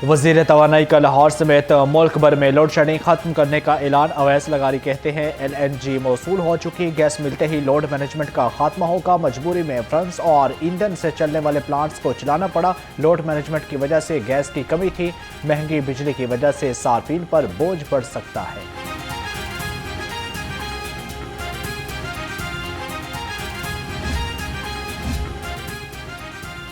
वज़ीर तवानाई का लाहौर समेत मुल्क भर में लोड शेडिंग खत्म करने का ऐलान। अवैस लगारी कहते हैं LNG मौसूल हो चुकी, गैस मिलते ही लोड मैनेजमेंट का खात्मा होगा। मजबूरी में फ्रंट्स और ईंधन से चलने वाले प्लांट्स को चलाना पड़ा। लोड मैनेजमेंट की वजह से गैस की कमी थी। महंगी बिजली की वजह से सार्फिन पर बोझ बढ़ सकता है।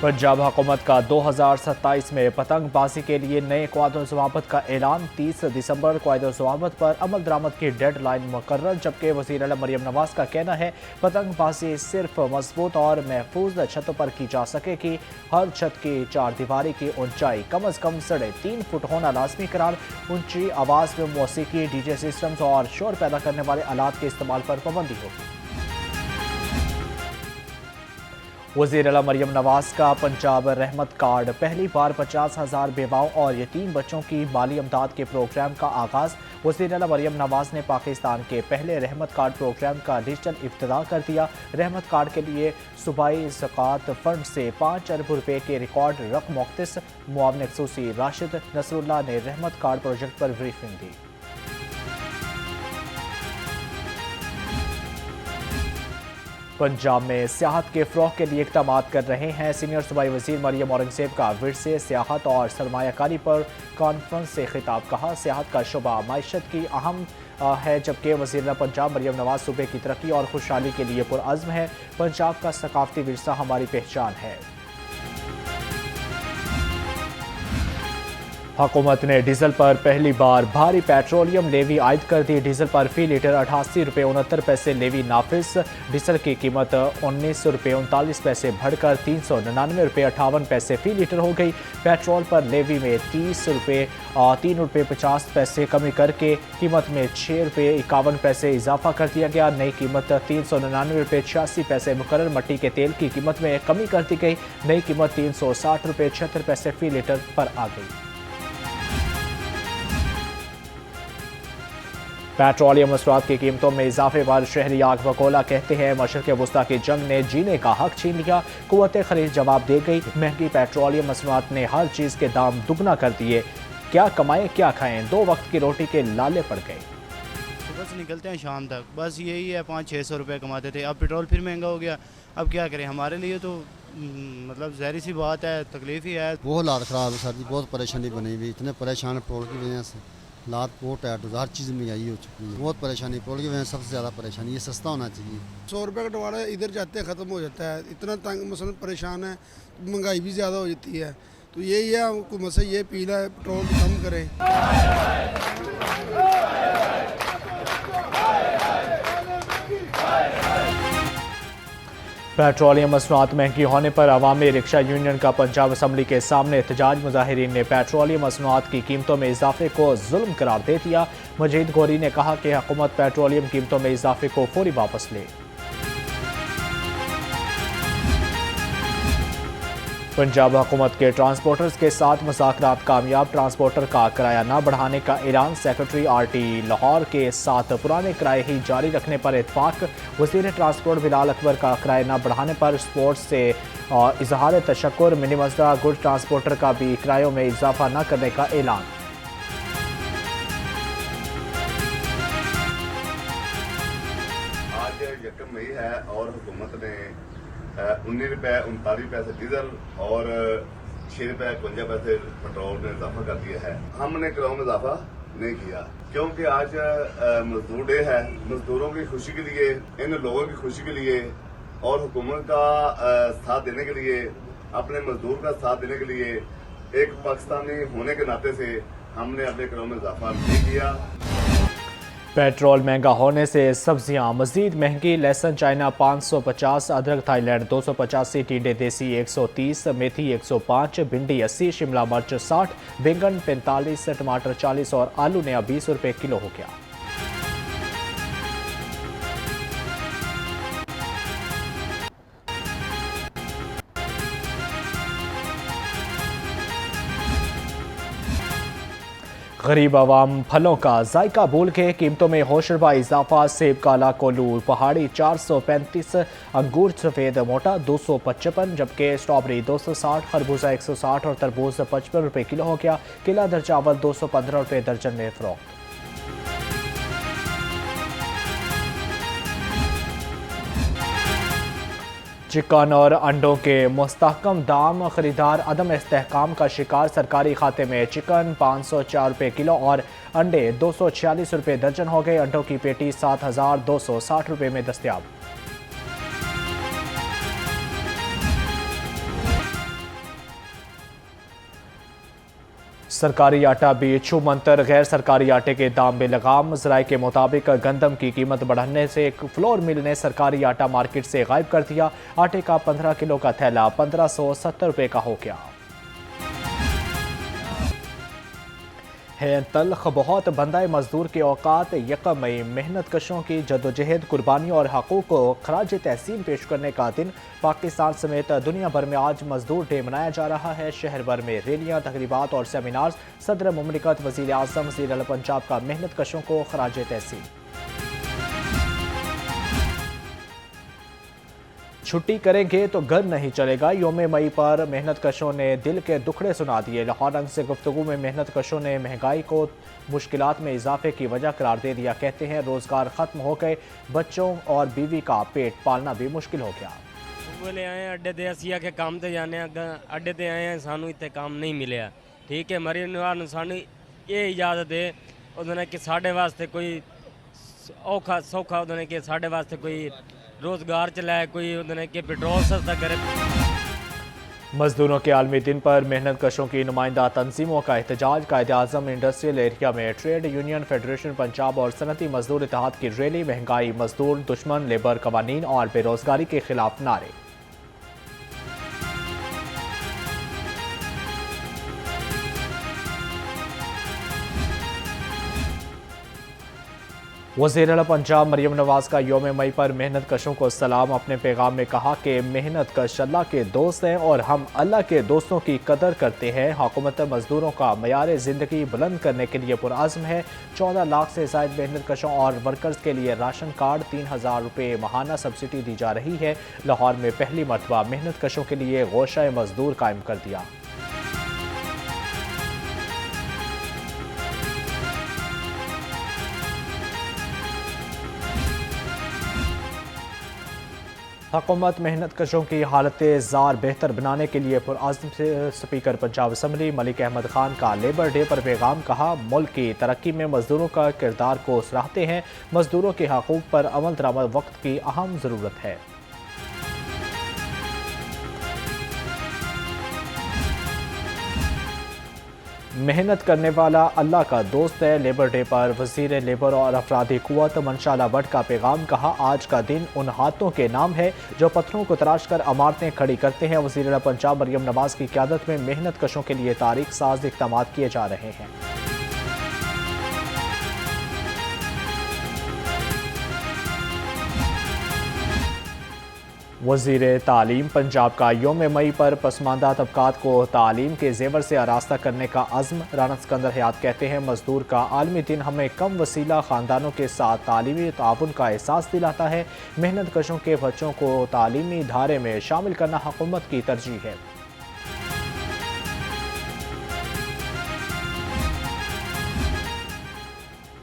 पंजाब हुकूमत का 2027 में पतंगबाजी के लिए नए क़वायदे ज़वाबित का ऐलान। 30 दिसंबर क़वायदे ज़वाबित पर अमल दरामद की डेड लाइन मुकर्रर। जबकि वज़ीर आला मरियम नवाज़ का कहना है पतंगबाजी सिर्फ मजबूत और महफूज छतों पर की जा सकेगी। हर छत की चार दीवारी की ऊंचाई कम अज़ कम 3.5 फुट होना लाजमी करार। ऊंची आवाज़ में मौसीकी, DJ सिस्टम्स और शोर पैदा करने वाले आलात के इस्तेमाल पर पाबंदी होगी। वज़ीर आला मरियम नवाज़ का पंजाब रहमत कार्ड। पहली बार 50,000 बेवाओं और यतीम बच्चों की माली इमदाद के प्रोग्राम का आगाज़। वज़ीर आला मरियम नवाज़ ने पाकिस्तान के पहले रहमत कार्ड प्रोग्राम का डिजिटल इफ्तिताह कर दिया। रहमत कार्ड के लिए सूबाई ज़कात फंड से 5 अरब रुपए के रिकॉर्ड रकम मुख्तस। मुआविन ख़ुसूसी राशिद नसरुल्लाह ने रहमत कार्ड प्रोजेक्ट पर ब्रीफिंग दी। पंजाब में सियाहत के फ़रोग़ के लिए इक़दाम कर रहे हैं। सीनियर सूबाई वज़ीर मरियम औरंगज़ेब का विरसे सियाहत और सरमायाकारी पर कॉन्फ्रेंस से खिताब। कहा सियाहत का शुबा मईशत की अहम है, जबकि वज़ीर पंजाब मरियम नवाज़ सूबे की तरक्की और खुशहाली के लिए पुरअज़्म है। पंजाब का सकाफ़ती विरसा हमारी पहचान है। हुकूमत ने डीजल पर पहली बार भारी पेट्रोलियम लेवी आयद कर दी। डीजल पर फी लीटर 88 रुपये 69 पैसे लेवी नाफिस। डीजल की कीमत 19 रुपये 39 पैसे बढ़कर 399 रुपये 58 पैसे फी लीटर हो गई। पेट्रोल पर लेवी में 3 रुपये 50 पैसे कमी करके कीमत में 6 रुपये 51 पैसे इजाफा कर दिया गया। नई कीमत 399 रुपये 86 पैसे मुकर्रर। मट्टी के तेल की कीमत में कमी कर दी गई। नई कीमत 360 रुपये 76 पैसे फी लीटर पर आ गई। पेट्रोलियम मसरूआत की कीमतों में इजाफे पर शहरी आग बकोला कहते हैं मशरिक़ वुस्ता की जंग ने जीने का हक छीन लिया। कुव्वत खरीद जवाब दे गई। महंगी पेट्रोलियम मसरूआत ने हर चीज़ के दाम दुगना कर दिए। क्या कमाएं क्या खाएं, 2 वक्त की रोटी के लाले पड़ गए। सुबह से निकलते हैं शाम तक, बस यही है, 500-600 रुपये कमाते थे। अब पेट्रोल फिर महंगा हो गया। अब क्या करें, हमारे लिए तो मतलब ज़ाहिर सी बात है, तकलीफ ही है। बहुत हालात ख़राब है सर जी, बहुत परेशानी बनी हुई। इतने परेशान पेट्रोल की वजह से, हालात बहुत टाइट, हर चीज़ महंगाई हो चुकी है। बहुत परेशानी पेट्रोल की वजह से, सबसे ज़्यादा परेशानी। ये सस्ता होना चाहिए। 100 रुपये का डवाड़ा इधर जाते ख़त्म हो जाता है। इतना तंग मसलन परेशान है, महंगाई भी ज़्यादा हो जाती है। तो यही है हुकूमत से ये अपील है, पेट्रोल कम करें। पेट्रोलियम मसनूआत महंगी होने पर अवामी रिक्शा यूनियन का पंजाब असम्बली के सामने एहतजाज। मुजाहिरीन ने पेट्रोलियम मसनूआत की कीमतों में इजाफे को जुल्म करार दे दिया। मजीद गौरी ने कहा कि हुकूमत पेट्रोलियम कीमतों में इजाफे को फौरी वापस ले। पंजाब हुकूमत के ट्रांसपोर्टर्स के साथ मुज़ाकरात कामयाब। ट्रांसपोर्टर का किराया न बढ़ाने का ऐलान। सेक्रेटरी RT लाहौर के साथ पुराने किराए ही जारी रखने पर इत्फाक। वज़ीर ट्रांसपोर्ट बिलाल अकबर का किराया न बढ़ाने पर स्पोर्ट्स से इजहार तशक्कुर। मिनी मजदा गुड ट्रांसपोर्टर का भी किरायों में इजाफा न करने का ऐलान। आज 1 मई है और हुकूमत ने 19 रुपये 39 पैसे डीजल और 6 रुपये 52 पैसे पेट्रोल में इजाफा कर दिया है। हमने किरायों में इजाफा नहीं किया क्योंकि आज मजदूर डे है। मजदूरों की खुशी के लिए, इन लोगों की खुशी के लिए और हुकूमत का साथ देने के लिए, अपने मजदूर का साथ देने के लिए, एक पाकिस्तानी होने के नाते से हमने अपने किरायों में इजाफा नहीं किया। पेट्रोल महंगा होने से सब्जियां मजीद महंगी। लहसुन चाइना 550, अदरक थाईलैंड 285, टिंडे देसी 130, मेथी 105, भिंडी 80, शिमला मिर्च 60, बैंगन 45, टमाटर 40 और आलू नया 20 रुपये किलो हो गया। गरीब आवाम फलों का जायका भूल के कीमतों में होशरबा इजाफा। सेब काला कोल्लू पहाड़ी 435, अंगूर सफ़ेद मोटा 255, जबकि स्ट्रॉबेरी 260, खरबूजा 160 और तरबूज 55 रुपये किलो हो गया। केला दर चावल 215 रुपये दर्जन में फरोख्त। चिकन और अंडों के मुस्तहकम दाम, खरीदार अदम इस्तेहकाम का शिकार। सरकारी खाते में चिकन 504 रुपये किलो और अंडे 246 रुपये दर्जन हो गए। अंडों की पेटी 7,260 रुपये में दस्तयाब। सरकारी आटा भी छूमंतर, गैर सरकारी आटे के दाम में लगाम। ज़राए के मुताबिक गंदम की कीमत बढ़ने से एक फ्लोर मिल ने सरकारी आटा मार्केट से गायब कर दिया। आटे का 15 किलो का थैला 1570 रुपये का हो गया। है तल्ख बहुत बंदाए मजदूर के औकात। 1 मई मेहनत कशों की जदोजहद, कुर्बानी और हकूक़ को खराज तहसीन पेश करने का दिन। पाकिस्तान समेत दुनिया भर में आज मजदूर डे मनाया जा रहा है। शहर भर में रैलियां, तकरीबात और सेमिनार। सदर मुमलिकत वज़ीर आज़म वज़ीर आला पंजाब का मेहनत कशों को खराज तहसीन। छुट्टी करेंगे तो घर नहीं चलेगा। योम मई पर मेहनत कशों ने दिल के दुखड़े सुना दिए। लाहौर रंग से गुफ्तगू में मेहनत कशों ने महंगाई को मुश्किलात में इजाफे की वजह करार दे दिया। कहते हैं रोज़गार ख़त्म हो गए, बच्चों और बीवी का पेट पालना भी मुश्किल हो गया। बोले आए अड्डे ते असी आके काम ते जाने अड्डे ते आए हैं, सानू इतने काम नहीं मिले। ठीक है, मरी निवार सानू ये इजाजत है उन्होंने कि साढ़े वास्ते कोई औखा सौखा उन्होंने कि साढ़े वास्ते कोई रोजगार चलाए, कोई उन्होंने कि पेट्रोल सस्ता करे। मजदूरों के आलमी दिन पर मेहनत कशों की नुमाइंदा तंजीमों का एहतजाज। कायदे आज़म इंडस्ट्रियल एरिया में ट्रेड यूनियन फेडरेशन पंजाब और सनती मजदूर इत्तेहाद की रैली। महंगाई, मजदूर दुश्मन, लेबर कवानीन और बेरोजगारी के खिलाफ नारे। वज़ीर आला पंजाब मरियम नवाज का योम मई पर मेहनत कशों को सलाम। अपने पैगाम में कहा कि मेहनत कश अल्लाह के दोस्त हैं और हम अल्लाह के दोस्तों की कदर करते हैं। हुकूमत मजदूरों का मयार ज़िंदगी बुलंद करने के लिए पुरअज़्म है। 14 लाख से ज़ायद मेहनत कशों और वर्कर्स के लिए राशन कार्ड, 3000 रुपये माहाना सब्सिडी दी जा रही है। लाहौर में पहली मरतबा मेहनत कशों के लिए गोशा मजदूर कायम कर दिया। हुकूमत मेहनत कशों की हालत ज़ार बेहतर बनाने के लिए पुरअज़्म से। स्पीकर पंजाब असम्बली मलिक अहमद खान का लेबर डे पर पैगाम। कहा, मुल्क की तरक्की में मजदूरों का किरदार को सराहते हैं। मजदूरों के हकूक़ पर अमल दरामद वक्त की अहम ज़रूरत है। मेहनत करने वाला अल्लाह का दोस्त है। लेबर डे पर वज़ीर लेबर और अफरादी क़ुव्वत मनशाला भट्ट का पैगाम। कहा, आज का दिन उन हाथों के नाम है जो पत्थरों को तराश कर इमारतें खड़ी करते हैं। वज़ीर आला पंजाब मरियम नवाज की क़यादत में मेहनत कशों के लिए तारीख साज इक़दाम किए जा रहे हैं। वज़ीर तालीम पंजाब का योम मई पर पसमानदा तबकात को तालीम के जेवर से आरास्ता करने का अज़्म। राना सिकंदर हयात कहते हैं, मजदूर का आलमी दिन हमें कम वसीला ख़ानदानों के साथ तालीमी ताउन का एहसास दिलाता है। मेहनत कशों के बच्चों को तालीमी धारे में शामिल करना हुकूमत की तरजीह है।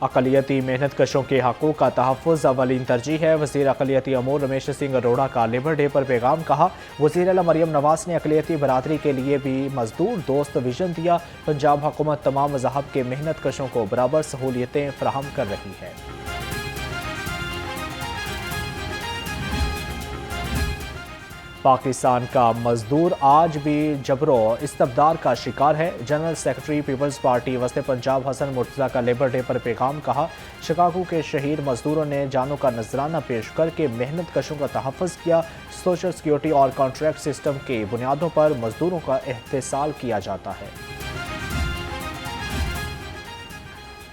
अक़लियती मेहनत कशों के हकूक़ का तहफ़्फ़ुज़ अवलीन तरजीह है। वज़ीर अक़लियती अमूर रमेश सिंह अरोड़ा का लेबर डे पर पैगाम। कहा, वज़ीर आला मरियम नवाज ने अक़लियती बरादरी के लिए भी मजदूर दोस्त विजन दिया। पंजाब हुकूमत तमाम मज़ाहब के मेहनत कशों को बराबर सहूलियतें फ़राहम कर रही है। पाकिस्तान का मजदूर आज भी जबरो इस्तबदार का शिकार है। जनरल सेक्रेटरी पीपल्स पार्टी वस्ते पंजाब हसन मुर्तज़ा का लेबर डे पर पैगाम। कहा, शिकागो के शहीद मजदूरों ने जानों का नजराना पेश करके मेहनत कशों का तहफ़्फ़ुज़ किया। सोशल सिक्योरिटी और कॉन्ट्रैक्ट सिस्टम की बुनियादों पर मजदूरों का एहतसाल किया जाता है।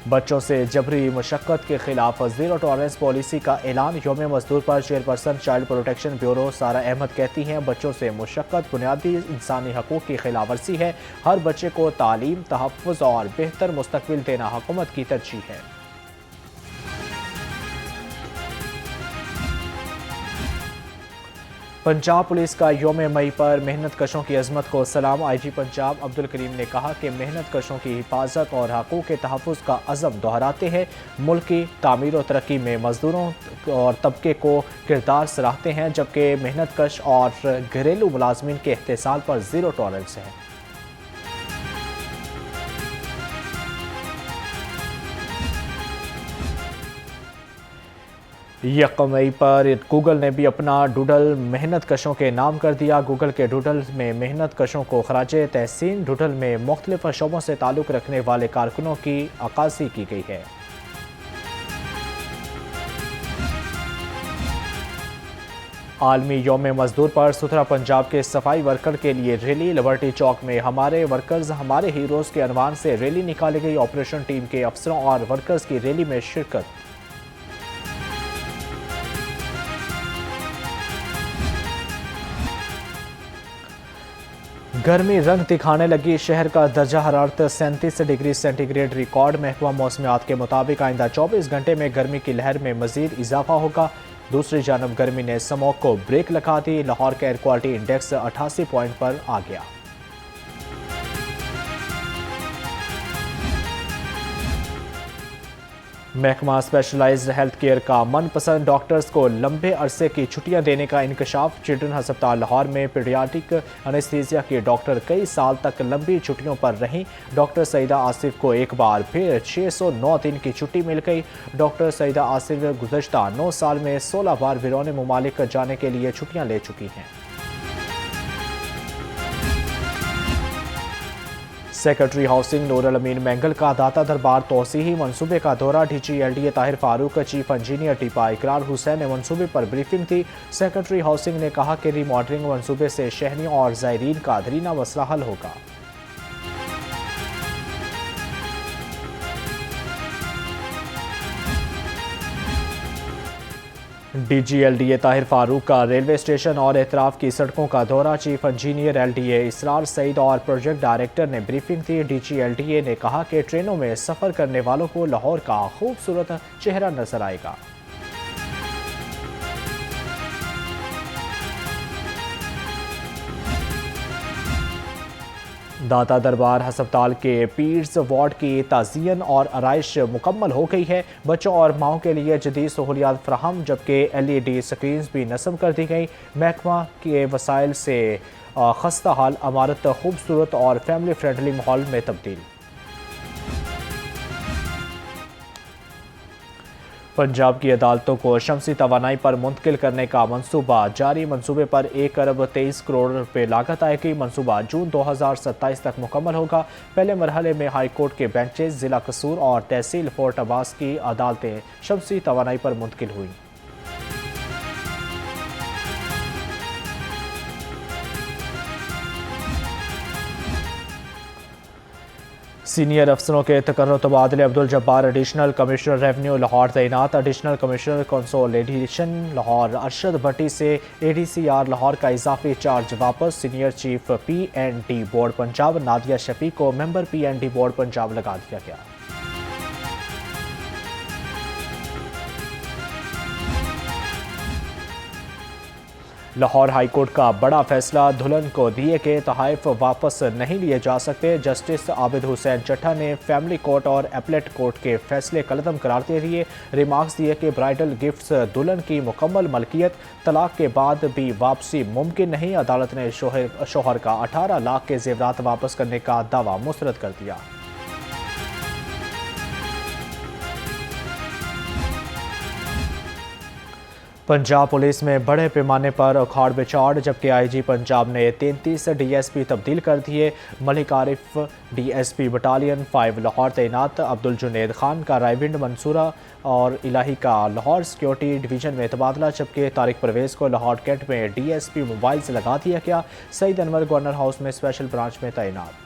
बच्चों से जबरी मुशक्कत के खिलाफ जीरो टॉलरेंस पॉलिसी का ऐलान। यौम मजदूर पर चेयरपर्सन चाइल्ड प्रोटेक्शन ब्यूरो सारा अहमद कहती हैं, बच्चों से मुशक्कत बुनियादी इंसानी हकूक़ की खिलाफ वर्जी है। हर बच्चे को तालीम, तहफ़्फ़ुज़ और बेहतर मुस्तकबिल देना हुकूमत की तरजीह है। पंजाब पुलिस का यौम मई पर मेहनत कशों की अजमत को सलाम। IG पंजाब अब्दुल करीम ने कहा कि मेहनत कशों की हिफाजत और हकूक़ के तहफ़्फ़ुज़ का अज़म दोहराते हैं। मुल्क की तामीर और तरक्की में मज़दूरों और तबके को किरदार सराहते हैं, जबकि मेहनत कश और घरेलू मुलाजमीन के एहतसाल पर ज़ीरो टॉलरेंस है। यकम मई पर गूगल ने भी अपना डूडल मेहनत कशों के नाम कर दिया। गूगल के डूडल में मेहनत कशों को खराजे तहसीन। डूडल में मुख्तलिफ शोबों से ताल्लुक़ रखने वाले कारकुनों की अक्कासी की गई है। आलमी यौम मजदूर पर सुथरा पंजाब के सफाई वर्कर के लिए रैली। लिबर्टी चौक में हमारे वर्कर्स हमारे हीरोज़ के अनवान से रैली निकाली गई। ऑपरेशन टीम के अफसरों और वर्कर्स की रैली में शिरकत। गर्मी रंग दिखाने लगी। शहर का दर्जा हरारत 37 डिग्री सेंटीग्रेड रिकॉर्ड। महकमा मौसमियात के मुताबिक आइंदा 24 घंटे में गर्मी की लहर में मजीद इजाफा होगा। दूसरी जानब गर्मी ने स्मॉग को ब्रेक लगा दी। लाहौर का एयर क्वालिटी इंडेक्स 88 पॉइंट पर आ गया। महकमा स्पेशलाइज्ड हेल्थ केयर का मनपसंद डॉक्टर्स को लंबे अरसे की छुट्टियां देने का इंकशाफ। चिल्ड्रन हस्पताल लाहौर में पीडियाट्रिक एनेस्थीसिया के डॉक्टर कई साल तक लंबी छुट्टियों पर रहीं। डॉक्टर सईदा आसिफ को एक बार फिर 609 दिन की छुट्टी मिल गई। डॉक्टर सईदा आसिफ गुज़श्ता 9 साल में 16 बार बिरौने मुमालिक जाने के लिए छुट्टियां ले चुकी हैं। सेक्रेटरी हाउसिंग नूरुल अमीन मैंगल का दाता दरबार तोसीही मंसूबे का दौरा। DG LDA Tahir Farooq, chief engineer TEPA Ikrar Hussain ने मंसूबे पर ब्रीफिंग दी। सेक्रेटरी हाउसिंग ने कहा कि रीमॉडलिंग मंसूबे से शहरियों और ज़ायरीन का दरीना मसला हल होगा। DG LDA ताहिर फारूक का रेलवे स्टेशन और एतराफ़ की सड़कों का दौरा। चीफ इंजीनियर LDA इसरार सईद और प्रोजेक्ट डायरेक्टर ने ब्रीफिंग दी। DG LDA ने कहा कि ट्रेनों में सफ़र करने वालों को लाहौर का खूबसूरत चेहरा नजर आएगा। दाता दरबार हस्पताल के पीर्स वार्ड की ताज़ीन और आराइश मुकम्मल हो गई है। बच्चों और माओं के लिए जदीद सहूलियात फ्राहम, जबकि LED स्क्रीन्स भी नस्ब कर दी गई। महकमा के वसाइल से खस्ता हाल इमारत खूबसूरत और फैमिली फ्रेंडली माहौल में तब्दील। पंजाब की अदालतों को शमसी तवानाई पर मुंतकिल करने का मंसूबा जारी। मंसूबे पर 1 अरब 23 करोड़ रुपए लागत आएगी। मंसूबा जून 2027 तक मुकम्मल होगा। पहले मरहले में हाई कोर्ट के बेंचेस, जिला कसूर और तहसील फोर्ट अब्बास की अदालतें शमसी तवानाई पर मुंतकिल हुई। सीनियर अफसरों के तकर्रुर तबादले। Abdul Jabbar additional commissioner revenue Lahore तैनात। Additional commissioner consolidation Lahore Arshad Bhatti से ADCR लाहौर का इजाफी चार्ज वापस। Senior chief PND board Punjab Nadia Shafi को मेंबर PND बोर्ड पंजाब लगा दिया गया। लाहौर हाईकोर्ट का बड़ा फैसला। दुल्हन को दिए गए तोहफे वापस नहीं लिए जा सकते। जस्टिस आबिद हुसैन चट्टा ने फैमिली कोर्ट और अपीलेट कोर्ट के फैसले कलदम करार दे दिए। रिमार्क्स दिए कि ब्राइडल गिफ्ट्स दुल्हन की मुकम्मल मलकियत, तलाक के बाद भी वापसी मुमकिन नहीं। अदालत ने शोहर का 18 लाख के जेवरात वापस करने का दावा मुस्तरद कर दिया। पंजाब पुलिस में बड़े पैमाने पर उखाड़ बिछाड़, जबकि IG पंजाब ने 33 DSP तब्दील कर दिए। मलिक आरिफ DSP बटालियन 5 लाहौर तैनात। अब्दुल जुनेद खान का रायविंड मंसूरा और इलाही का लाहौर सिक्योरिटी डिवीज़न में तबादला, जबकि तारिक परवेज़ को लाहौर कैंट में DSP मोबाइल्स लगा दिया गया। सईद अनवर गवर्नर हाउस में स्पेशल ब्रांच में तैनात।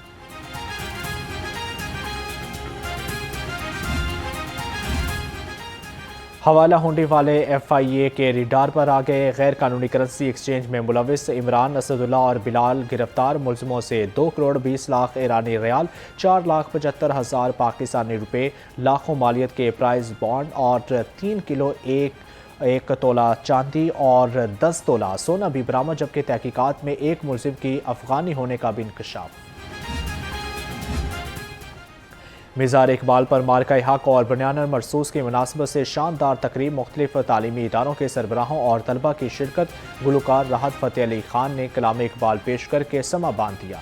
हवाला हुंडी वाले FIA के रिडार पर आ गए। गैर कानूनी करेंसी एक्सचेंज में मुलविस इमरान असदुल्ला और बिलाल गिरफ्तार। मुलजमों से 2 करोड़ 20 लाख ईरानी रियाल, 4,75,000 पाकिस्तानी रुपए, लाखों मालियत के प्राइज बॉन्ड और 3 किलो एक तोला चांदी और 10 तोला सोना भी बरामद। जबकि तहकीकात में एक मुलजिम की अफगानी होने का भी इंकशाफ। मिज़ार इकबाल पर मार्का हक और बनियान मरसूस की मुनासबत से शानदार तकरीब। मुख्तलिफ तालीमी इदारों के सरबराहों और तलबा की शिरकत। गुलकार राहत फ़तेह अली खान ने कलाम इकबाल पेश करके समा बांध दिया।